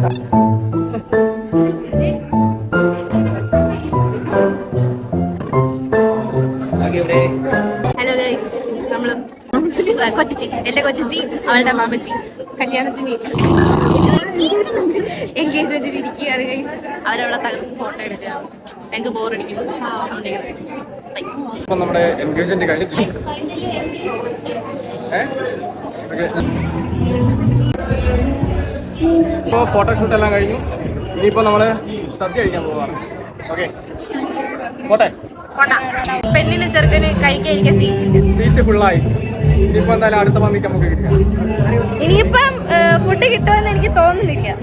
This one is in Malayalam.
ഹലോ ഗൈസ്, നമ്മള് കൊച്ചി, എന്റെ കൊച്ചി അവളുടെ മാമച്ചി കല്യാണത്തിന് എൻഗേജ്മെന്റിന് ഇരിക്കുകയാണ് ഗൈസ്. അവരവിടെ തകർത്ത് ഫോട്ടോ എടുക്കുകയാണ്. ഞങ്ങൾക്ക് ബോറടിക്കുന്നു. നമ്മുടെ എൻഗേജ്മെന്റ് കഴിഞ്ഞിട്ട് ഇപ്പോൾ ഫോട്ടോഷൂട്ട് എല്ലാം കഴിഞ്ഞു. ഇനിയിപ്പോൾ നമ്മള് സദ്യ കഴിക്കാൻ പോവാണ്. ഓക്കെ, പോട്ടെ. പെണ്ണിന് ചെറുക്കന് കഴിക്കാൻ സീറ്റ് ഫുള്ളായി. ഇനിയിപ്പോൾ എന്തായാലും അടുത്ത പന്തിക്ക് നമുക്ക് കിട്ടാം. ഇനിയിപ്പം ഫുഡ് കിട്ടുമെന്ന് എനിക്ക് തോന്നുന്നില്ല.